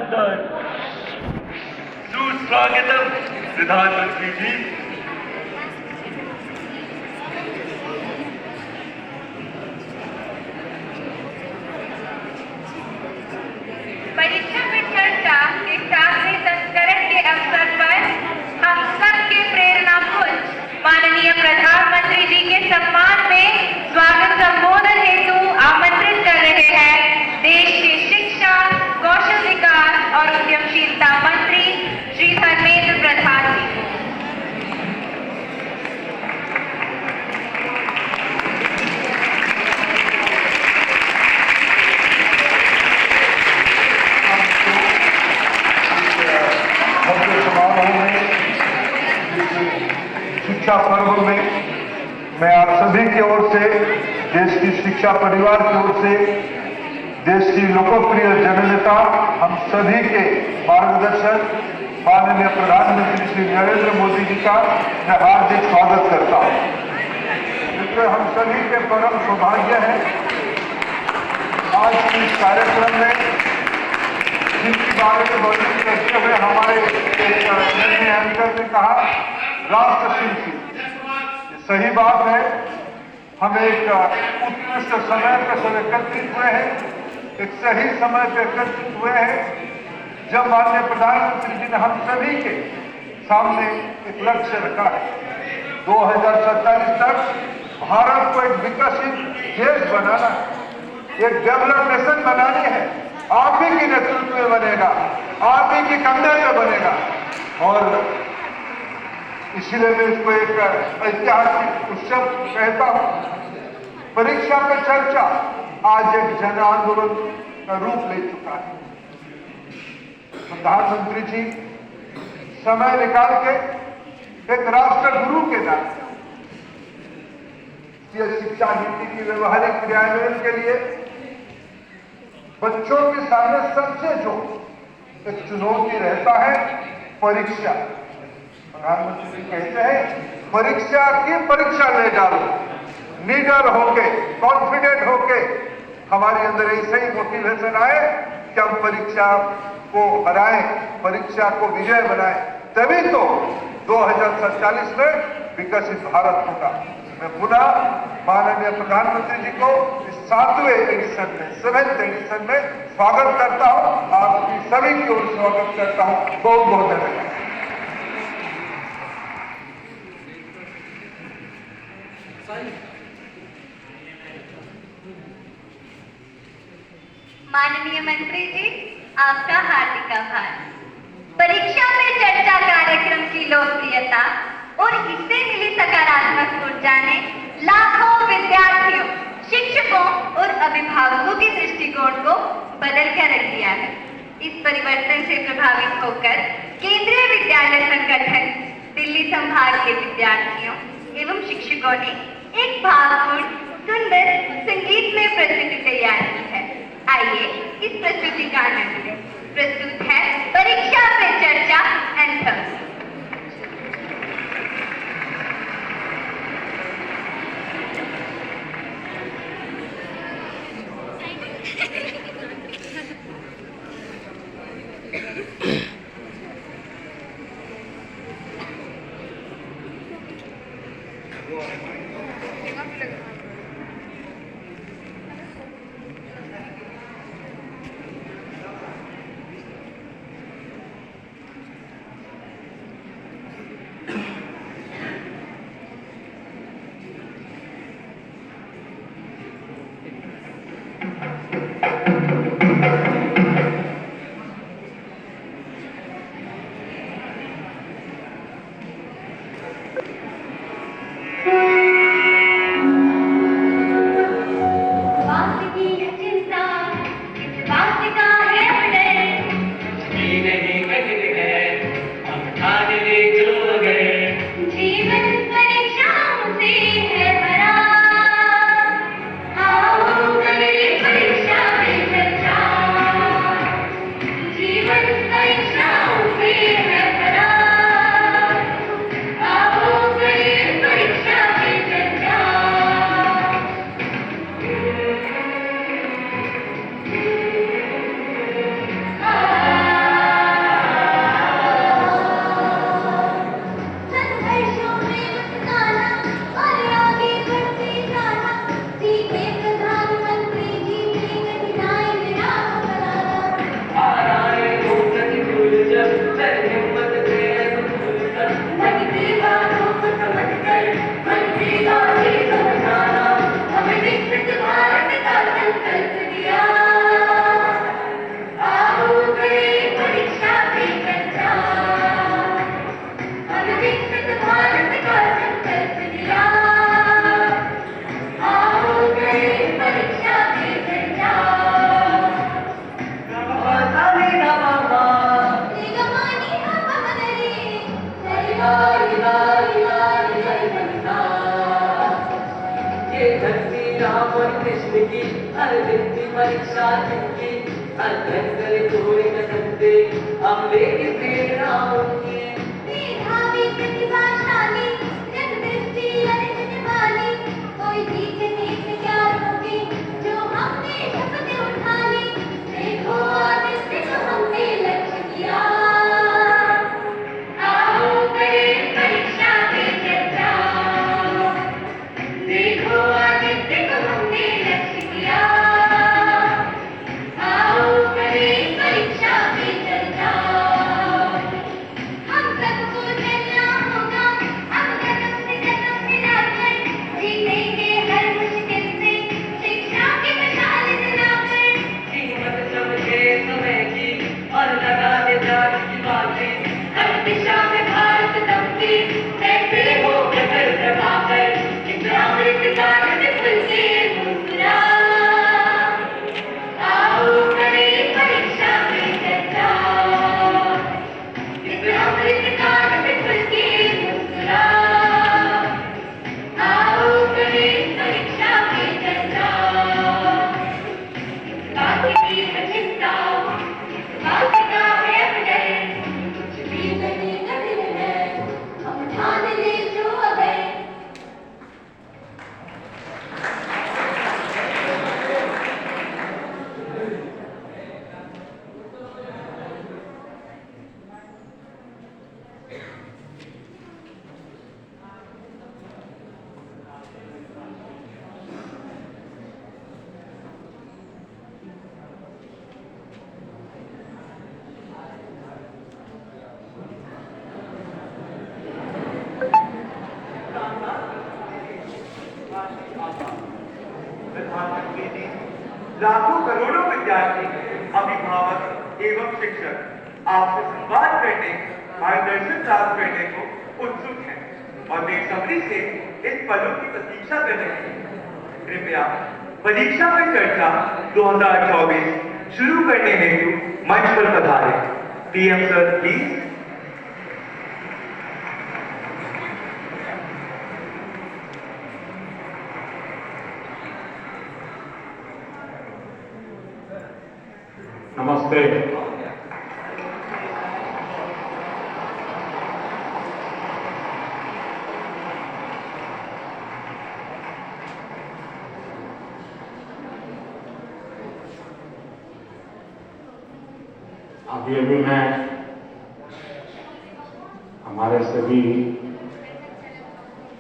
सुंदर। सुस्वागतम प्रधानमंत्री जी। परीक्षा पे चर्चा के 7वें संस्करण के अवसर पर हम सबके प्रेरणा पुंज माननीय प्रधानमंत्री जी के सम्मान में स्वागत संबोधन हेतु आमंत्रित कर रहे हैं देश के शिक्षा, कौशल विकास और उद्यमशीलता मंत्री श्री धर्मेंद्र प्रधान जी को। शिक्षा पर्व में मैं आप सभी की ओर से, देश की शिक्षा परिवार की ओर से, देश की लोकप्रिय जननेता हम सभी के मार्गदर्शक माननीय प्रधानमंत्री श्री नरेंद्र मोदी जी का मैं हार्दिक स्वागत करता हूं। मित्रों, हम सभी के परम सौभाग्य है आज के इस कार्यक्रम में जिनके बारे में वर्णन करते हुए हमारे एंकर ने कहा राष्ट्र शिल्पी। सही बात है, हम एक उत्कृष्ट समय पर सब एकत्रित हुए हैं, एक सही समय पर एकत्रित हुए हैं जब माननीय प्रधानमंत्री जी ने हम सभी के सामने एक लक्ष्य रखा है 2047 तक भारत को एक विकसित देश बनाना है, एक डेवलप नेशन बनानी है। आप ही के नेतृत्व में बनेगा, आप ही के कंधे पे बनेगा और इसीलिए मैं इसको एक ऐतिहासिक उत्सव कहता हूं। परीक्षा पे चर्चा आज एक जन आंदोलन का रूप ले चुका है। प्रधानमंत्री जी समय निकाल के एक राष्ट्र गुरु के नाते शिक्षा नीति की व्यवहारिक क्रियान्वयन के लिए बच्चों के सामने सबसे जो एक चुनौती रहता है परीक्षा। प्रधानमंत्री जी कहते हैं परीक्षा की परीक्षा ले डालो, निडर होके, कॉन्फिडेंट होके हमारे अंदर ऐसे ही मोटिवेशन आए कि हम परीक्षा को हराएं, परीक्षा को विजय बनाएं, तभी तो 2047 में विकसित भारत होगा। मैं पुनः माननीय प्रधानमंत्री जी को इस 7वें एडिशन में, 7th एडिशन में स्वागत करता हूं, आपकी सभी की ओर स्वागत करता हूं। बहुत बहुत धन्यवाद। माननीय मंत्री जी, आपका हार्दिक आभार। परीक्षा पे चर्चा कार्यक्रम की लोकप्रियता और इससे मिली सकारात्मक ऊर्जा ने लाखों विद्यार्थियों, शिक्षकों और अभिभावकों के दृष्टिकोण को बदल कर रख दिया है। इस परिवर्तन से प्रभावित होकर केंद्रीय विद्यालय संगठन दिल्ली संभाग के विद्यार्थियों एवं शिक्षकों ने एक भावपूर्ण, सुंदर संगीतमय प्रस्तुति तैयार की है। आइए इस प्रस्तुति का आनंद लें। प्रस्तुत है परीक्षा पे चर्चा एंथम। परीक्षा जिनकी अध्ययन करे पूरे कदम से हम लेके प्रेरणा होंगे। मेधावी प्रतिभाशाली जगदृष्टि अर्जित वाली कोई जीतने से क्या रोके जो हमने शपथ उठा ली। देखो आदित्य को हमने लक्ष्य किया। आओ करें परीक्षा पे चर्चा। देखो आदित्य को हमने लक्ष्य किया। आओ करें परीक्षा पे चर्चा। हम सबको चलना होगा अब कदम से कदम मिलाकर जीतेंगे हर मुश्किल से शिक्षा की मिसाल दिलाकर। कीमत समझे समय की और लगा दे जान की बातें हर दिशा में भारत दमके कहते हो कसर दबाकर अमृत काल में खुल के मुस्कुरा। आओ करें परीक्षा पे चर्चा। अमृत काल में खुल के मुस्कुरा। आओ करें परीक्षा पे चर्चा। बाकी की चिंता बाकी का है अभय कुछ भी नहीं कठिन है हम ठान ले जो अभय। प्रधानमंत्री जी, लाखों करोड़ों विद्यार्थी, अभिभावक एवं शिक्षक आपसे संवाद करने, मार्गदर्शन प्राप्त करने को उत्सुक हैं और बेसब्री से इन पलों की प्रतीक्षा कर रहे हैं। कृपया परीक्षा पे चर्चा 2024 शुरू करने हेतु मंच पर पधारें। PM sir please. नमस्ते। अभी मैं हमारे सभी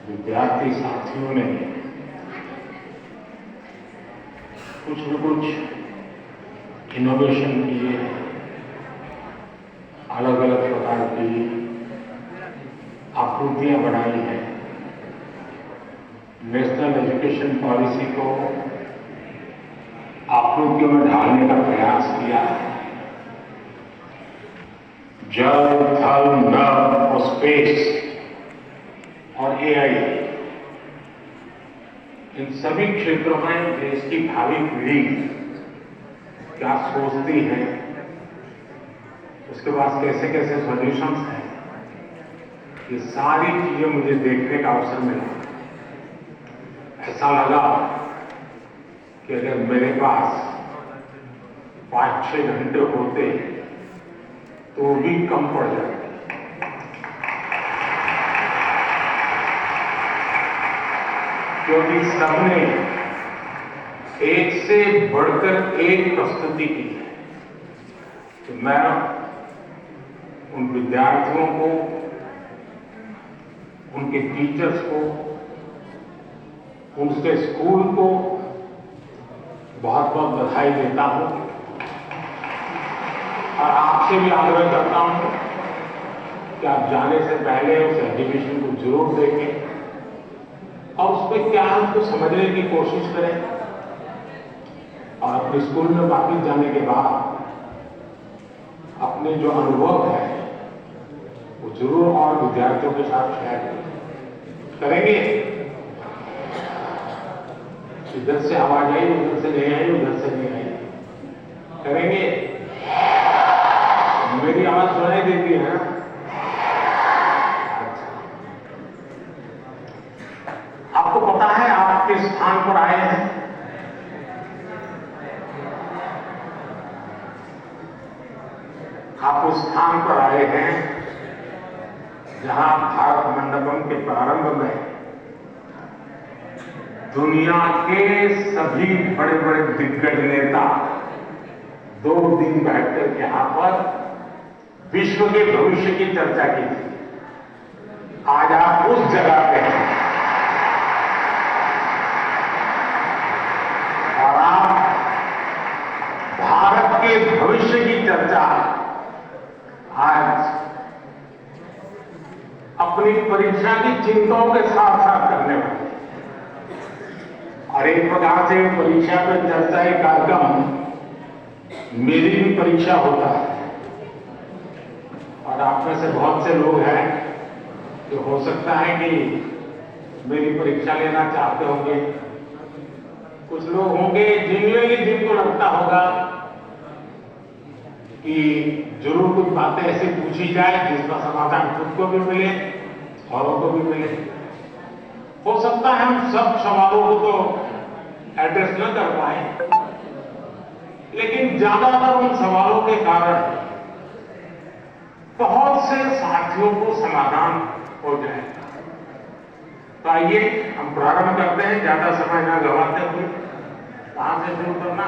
विद्यार्थी साथियों ने कुछ न कुछ इनोवेशन किए हैं, अलग अलग प्रकार की आकृतियां बनाई हैं, नेशनल एजुकेशन पॉलिसी को आकृतियों में ढालने का प्रयास किया है। जल, थल, नभ और स्पेस और एआई, इन सभी क्षेत्रों में देश की भावी पीढ़ी क्या सोचती है, उसके पास कैसे कैसे सॉल्यूशंस हैं, ये सारी चीजें मुझे देखने का अवसर मिला। ऐसा लगा कि अगर मेरे पास 5-6 घंटे होते तो भी कम पड़ जाते, क्योंकि सबने एक से बढ़कर एक प्रस्तुति की है। तो मैं उन विद्यार्थियों को, उनके टीचर्स को, उनके स्कूल को बहुत बहुत बधाई देता हूं और आपसे भी आग्रह करता हूं कि आप जाने से पहले उस एग्जीबिशन को जरूर देखें और उस पर क्या है उसको समझने की कोशिश करें और अपने स्कूल में वापस जाने के बाद अपने जो अनुभव है वो जरूर और विद्यार्थियों के साथ शेयर करेंगे। इधर से आवाज आई, उधर से नहीं आई, उधर से नहीं आई, करेंगे? मेरी आवाज सुनाई देती है ना? आपको पता है आप किस स्थान पर आए हैं? आप उस स्थान पर आए हैं जहां भारत मंडपम के प्रारंभ में दुनिया के सभी बड़े बड़े दिग्गज नेता 2 दिन बैठकर यहां पर विश्व के भविष्य की चर्चा की थी। आज आप उस जगह पे हैं और आप भारत के भविष्य की चर्चा आज अपनी परीक्षा की चिंताओं के साथ साथ करने वाले। और एक प्रकार से परीक्षा पर चर्चा एक कार्यक्रम मेरी भी परीक्षा होता है। और आप में से बहुत से लोग हैं जो हो सकता है कि मेरी परीक्षा लेना चाहते होंगे। कुछ लोग होंगे जिनको लगता होगा कि जरूर कुछ बातें ऐसी पूछी जाए जिसका समाधान खुद को भी मिले औरों को भी मिले। हो सकता है हम सब सवालों को तो एड्रेस न कर पाए, लेकिन ज्यादातर उन सवालों के कारण बहुत से साथियों को समाधान हो जाएगा। तो आइए हम प्रारंभ करते हैं, ज्यादा समय न गंवाते हुए। कहां से शुरू करना?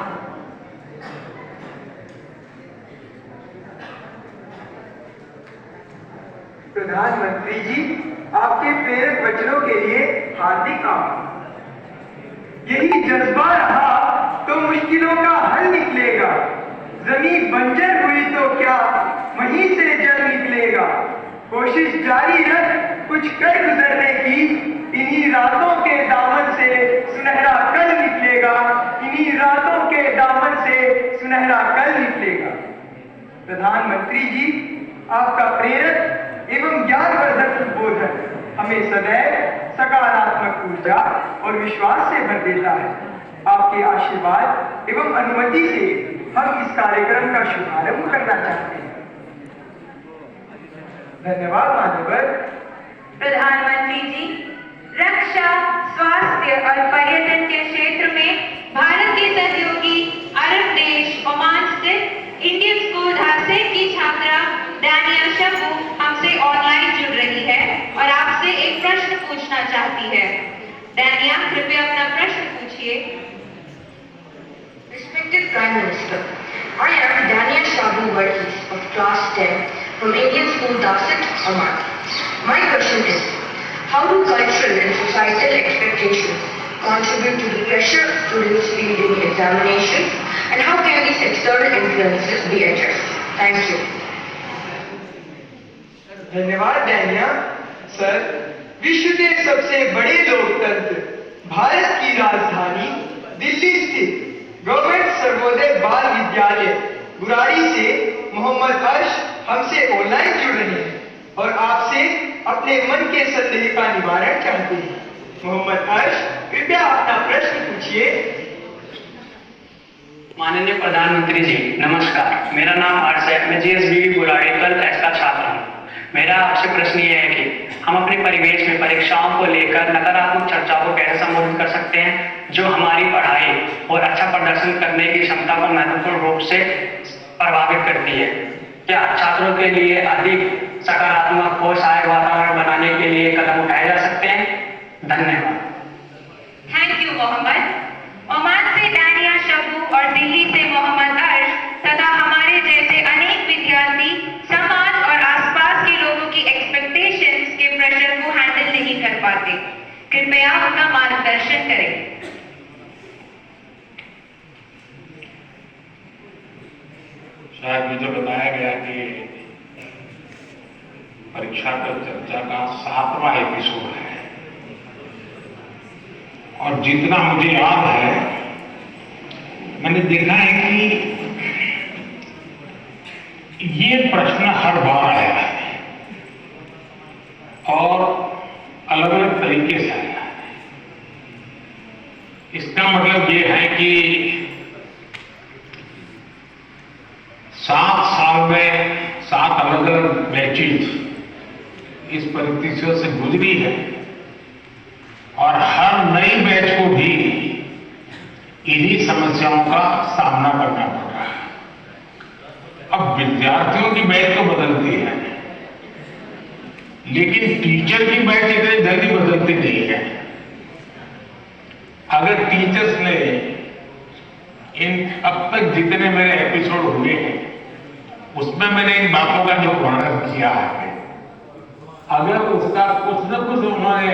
प्रधानमंत्री जी, आपके प्रेरक वचनों के लिए हार्दिक आभार। यही जज्बा रहा तो मुश्किलों का हल निकलेगा। जमीन बंजर हुई तो क्या वहीं से जल निकलेगा। कोशिश जारी रख कुछ कर गुजरने की, इन्हीं रातों के दामन से सुनहरा कल निकलेगा। इन्हीं रातों के दामन से सुनहरा कल निकलेगा। प्रधानमंत्री जी, आपका प्रेरक एवं ज्ञानवर्धक उद्बोधन हमें सदैव सकारात्मक ऊर्जा और विश्वास से भर देता है। आपके आशीर्वाद एवं अनुमति से हम इस कार्यक्रम का शुभारंभ करना चाहते हैं। धन्यवाद मान्यवर। प्रधानमंत्री जी, रक्षा, स्वास्थ्य और पर्यटन के क्षेत्र में भारत के सहयोगी अरब देश ओमान स्थित इंडियन स्कूल धासे की छात्रा डानिया शबू हमसे ऑनलाइन जुड़ रही है और आपसे एक प्रश्न पूछना चाहती है। डानिया, कृपया अपना प्रश्न पूछिए। Respected Prime Minister, I am Dania Shabu Varghese of Class 10 from Indian School Dasset, Oman. My question is, how do cultural and societal expectations contribute to the pressure students feel in examinations, and how can these external influences be addressed? Thank you. धन्यवाद Dania. Sir, विश्व के सबसे बड़े लोकतंत्र भारत की राजधानी दिल्ली स्थित government Sarvodaya बाल विद्यालय बुराड़ी से मोहम्मद अर्श हमसे ऑनलाइन जुड़ रहे हैं और आपसे अपने मन के संदेह का निवारण चाहते हैं। मोहम्मद अर्श, कृपया अपना प्रश्न पूछिए। माननीय प्रधानमंत्री जी, नमस्कार। मेरा नाम अर्श है। मैं जीएसबीवी बुराड़ी 12th का छात्र हूँ। मेरा आपसे प्रश्न ये है कि हम अपने परिवेश में परीक्षाओं को लेकर नकारात्मक चर्चा को कैसे संबोधित कर सकते हैं, जो हमारी पढ़ाई और अच्छा प्रदर्शन करने की क्षमता को महत्वपूर्ण रूप से प्रभावित करती है। क्या छात्रों के लिए अधिक सकारात्मक और सहायक वातावरण बनाने के लिए कदम उठाए जा सकते हैं? धन्यवाद। Thank you Mohammed. ओमान से डानिया शबू और दिल्ली से मोहम्मद अर्श तथा हमारे जैसे अनेक विद्यार्थी समाज और आसपास के लोगों की एक्सपेक्टेशंस के प्रेशर को हैंडल नहीं कर पाते। कृपया उनका मार्गदर्शन करें। शायद मुझे बताया गया कि परीक्षा पर चर्चा का 7वां एपिसोड है, और जितना मुझे याद है मैंने देखा है कि ये प्रश्न हर बार आया है और अलग अलग तरीके से आया है। इसका मतलब ये है कि 7 साल में 7 अलग अलग बैचेज इस परिस्थितियों से गुजरी है और हर नई बैच को भी इन्हीं समस्याओं का सामना करना पड़ रहा है। अब विद्यार्थियों की बैच तो बदलती है, लेकिन टीचर की बैच इतनी जल्दी बदलती नहीं है। अगर टीचर्स ने इन अब तक जितने मेरे एपिसोड हुए हैं उसमें मैंने इन बातों का जो वर्णन किया है, अगर उसका कुछ न कुछ उन्होंने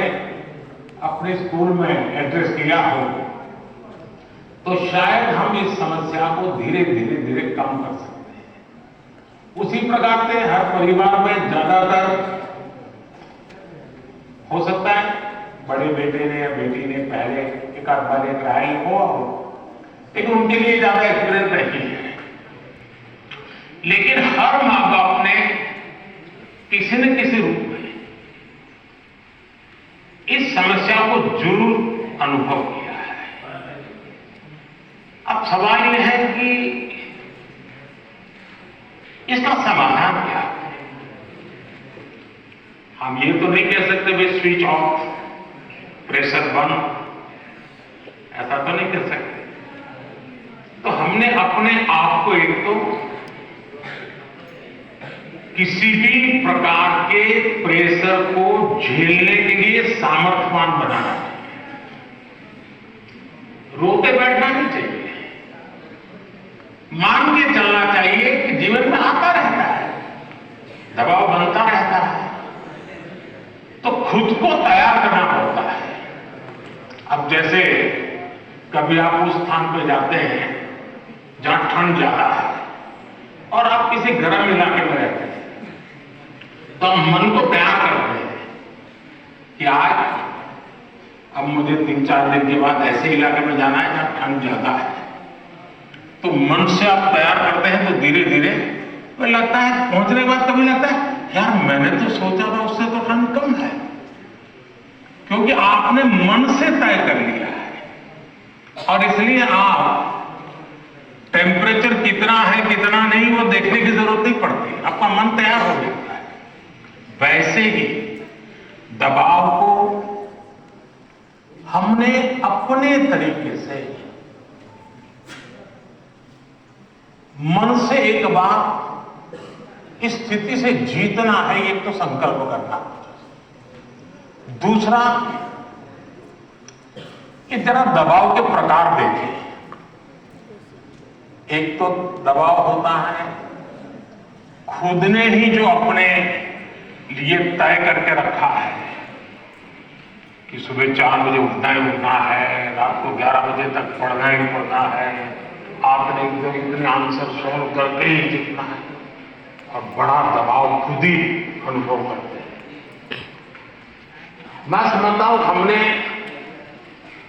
अपने स्कूल में एड्रेस किया हो तो शायद हम इस समस्या को धीरे धीरे कम कर सकते हैं। उसी प्रकार से हर परिवार में ज्यादातर हो सकता है बड़े बेटे ने या बेटी ने पहले एक आध बार ट्रायल हुआ हो, लेकिन उनके लिए ज्यादा एक्सपीरियंस नहीं है। लेकिन हर मां बाप ने किसी न किसी रूप में इस समस्या को जरूर अनुभव किया है। अब सवाल यह है कि इसका समाधान क्या है। हम ये तो नहीं कह सकते भाई स्विच ऑफ, प्रेशर बंद, ऐसा तो नहीं कर सकते। तो हमने अपने आप को एक तो किसी भी प्रकार के प्रेशर को झेलने के लिए सामर्थ्यवान बनाना चाहिए। रोते बैठना नहीं चाहिए, मान के चलना चाहिए कि जीवन में आता रहता है, दबाव बनता रहता है, तो खुद को तैयार करना पड़ता है। अब जैसे कभी आप उस स्थान पे जाते हैं जहां ठंड ज्यादा है और आप किसी गर्म इलाके में रहते हैं, तो हम मन को तैयार करते हैं कि आज अब मुझे 3-4 दिन के बाद ऐसे इलाके में जाना है जहां ठंड ज्यादा है। तो मन से आप तैयार करते हैं तो धीरे धीरे तो लगता है, पहुंचने के बाद कभी लगता है यार मैंने तो सोचा था उससे तो ठंड कम है, क्योंकि आपने मन से तय कर लिया है। और इसलिए आप टेम्परेचर कितना है कितना नहीं वो देखने की जरूरत नहीं पड़ती, आपका मन तैयार हो जाता है। वैसे ही दबाव को हमने अपने तरीके से मन से एक बार इस स्थिति से जीतना है, एक तो संकल्प करना। दूसरा कि जरा दबाव के प्रकार देखें। एक तो दबाव होता है खुद ने ही जो अपने लिए तय करके रखा है कि सुबह 4 बजे उठना ही उठना है, रात को 11 बजे तक पढ़ना ही पढ़ना है, आपने इतने आंसर सॉल्व करके ही जीतना है, और बड़ा दबाव खुद ही अनुभव करते हैं। मैं समझता हूं हमने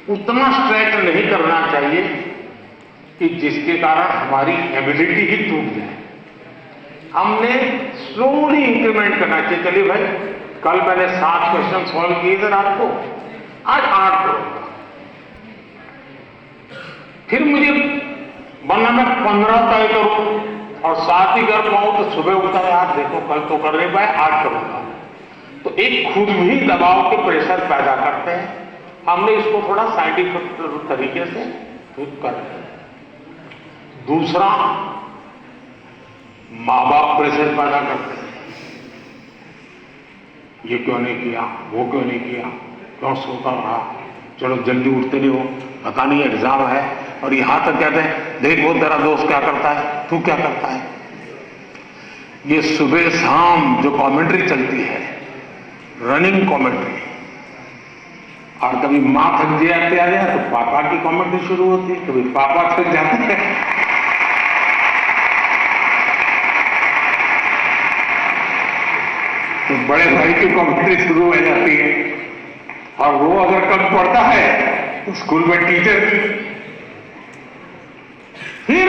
उतना स्ट्रेच नहीं करना चाहिए कि जिसके कारण हमारी एबिलिटी ही टूट जाए। हमने स्लोली इंक्रीमेंट करना चाहिए। चलिए भाई, कल मैंने 7 क्वेश्चन सॉल्व किए थे रात को, आज 8 करूंगा। फिर मुझे वरना मैं 15 तय करूं और 7 ही कर पाऊं तो सुबह उठा यार देखो कल तो कर नहीं पाए, आज करूंगा। तो एक खुद भी दबाव के प्रेशर पैदा करते हैं। हमने इसको थोड़ा साइंटिफिक तरीके से ठीक कर। दूसरा, मां बाप प्रेशर पैदा करते हैं, ये क्यों नहीं किया, वो क्यों नहीं किया, क्यों सोता रहा, चलो जल्दी उठते नहीं हो, पता नहीं एग्जाम है। और यहां तक कहते हैं देख वो तेरा दोस्त क्या करता है, तू क्या करता है। ये सुबह शाम जो कमेंट्री चलती है, रनिंग कमेंट्री, और कभी मां थक जाते आ जाए तो पापा की कमेंट्री शुरू होती है, कभी पापा थक जाते हैं तो बड़े भाई की कमेंट्री शुरू हो जाती है, और वो अगर कम पड़ता है तो स्कूल में टीचर की। फिर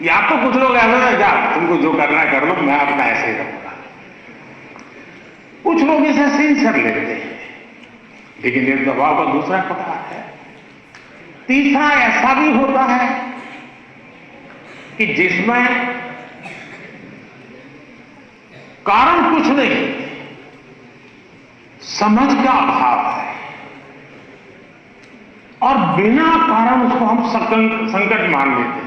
या तो कुछ लोग ऐसा है जा तुमको जो करना है कर लो, मैं अपना ऐसे ही करूंगा। कुछ लोग इसे सिंसियर लेते हैं, लेकिन ये दबाव का दूसरा प्रकार है। तीसरा ऐसा भी होता है कि जिसमें कारण कुछ नहीं, समझ का अभाव है, और बिना कारण उसको हम संकट मान लेते हैं।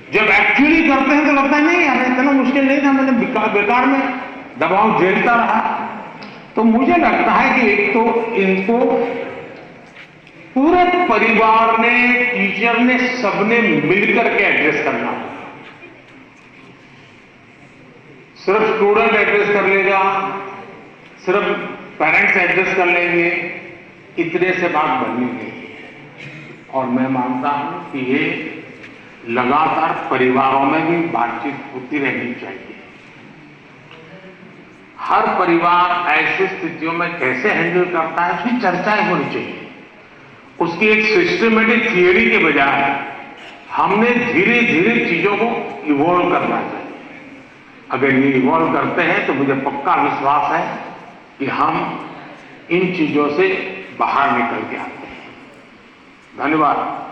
जब एक्चुअली करते हैं तो लगता है नहीं यार इतना मुश्किल नहीं था, मैंने बेकार में दबाव झेलता रहा। तो मुझे लगता है कि एक तो इनको पूरे परिवार ने, टीचर ने, सबने मिलकर के एड्रेस करना होगा। सिर्फ स्टूडेंट एड्रेस कर लेगा, सिर्फ पेरेंट्स एड्रेस कर लेंगे, इतने से बात बननी नहीं है। और मैं मानता हूं कि ये लगातार परिवारों में भी बातचीत होती रहनी चाहिए। हर परिवार ऐसी स्थितियों में कैसे हैंडल करता है उसकी चर्चाएं होनी चाहिए। उसकी एक सिस्टमेटिक थियरी के बजाय हमने धीरे धीरे चीजों को इवॉल्व करना चाहिए। अगर ये इवॉल्व करते हैं तो मुझे पक्का विश्वास है कि हम इन चीजों से बाहर निकल के आते हैं। धन्यवाद।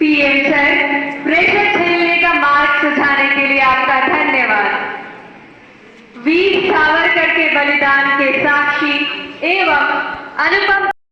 पीएम सर, प्रेशर झेलने का मार्ग सुझाने के लिए आपका धन्यवाद। वीर सावरकर के बलिदान के साक्षी एवं अनुपम